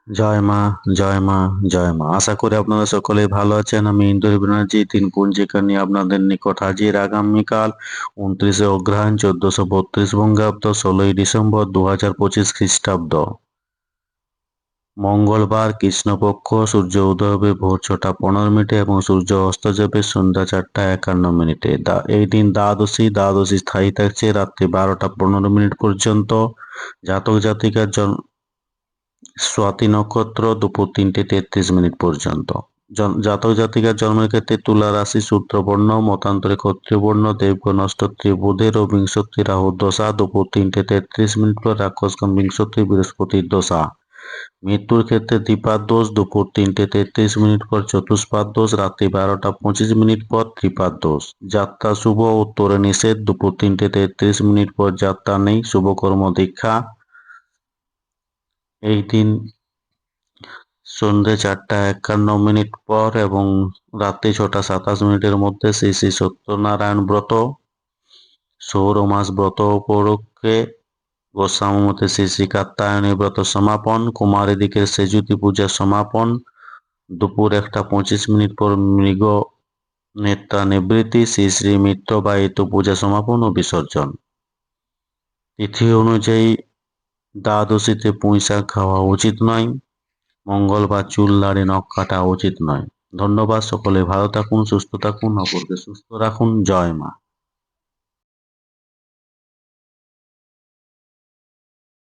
জয় মা, জয় মা, জয় মা। আশা করি আপনারা সকলেই ভালো আছেন। আমি ইন্দুর ব্যানার্জি ৩ পঞ্জিকা নিয়ে আপনাদের নিকট হাজির আগামীকাল ২৯শে অগ্রহায়ণ ১৪৩২ বঙ্গাব্দ ১৬ই ডিসেম্বর ২০২৫ খ্রিস্টাব্দ। মঙ্গলবার কৃষ্ণপক্ষ সূর্য উদয় হবে ভোর ৬টা ১৫ এবং সূর্য অস্ত যাবে সন্ধ্যা ৪টা ৫১ এই দিন দ্বাদশী স্থায়ী থাকছে রাত্রি ১২টা ১৫ পর্যন্ত। জাতক জাতিকার স্বাতি নক্ষত্র দুপুর ৩টে ৩৩ পর্যন্ত। জাতক জাতিকার জন্মের ক্ষেত্রে তুলা রাশি সূত্রবর্ণ, মতান্তরে ক্ষত্রিয় বর্ণ, দেবগণ নক্ষত্রে বুধের ও বিংশতি রাহুর দশা দুপুর ৩টে ৩৩ পর, রাক্ষসগণ বিংশতি বৃহস্পতির দশা। মৃত্যুর ক্ষেত্রে দ্বিপাদ দোষ দুপুর ৩টে ৩৩ পর, চতুষ্পাদ দোষ রাত্রি ১২টা ২৫ পর, ত্রিপাদ দোষ। যাত্রা শুভ, উত্তরে নিষেধ দুপুর ৩টে ৩৩ পর, যাত্রা নেই, শুভকর্ম দীক্ষা। এই দিন সন্ধ্যে ৪টা ৫১ পর এবং রাত্রি ৬টা ২৭ মধ্যে শ্রী শ্রী সত্যনারায়ণ ব্রত, সৌরমাস ব্রত উপলক্ষে গোস্বামীমতে শ্রী শ্রী কাত্যায়নী ব্রত সমাপন, কুমারীদিগের সেজুতি পূজা সমাপন, দুপুর ১টা ২৫ পর মৃগ নেত্রা নিবৃত্তি, শ্রী শ্রী মিত্র বা ঋতু পূজা সমাপন ও বিসর্জন। তিথি অনুযায়ী দ্বাদশীতে পুঁইশাক খাওয়া উচিত নয়। মঙ্গলবার চুল দাড়ি নখ কাটা উচিত নয়। ধন্যবাদ। সকলে ভালো থাকুন, সুস্থ থাকুন, অপরকে সুস্থ রাখুন। জয় মা।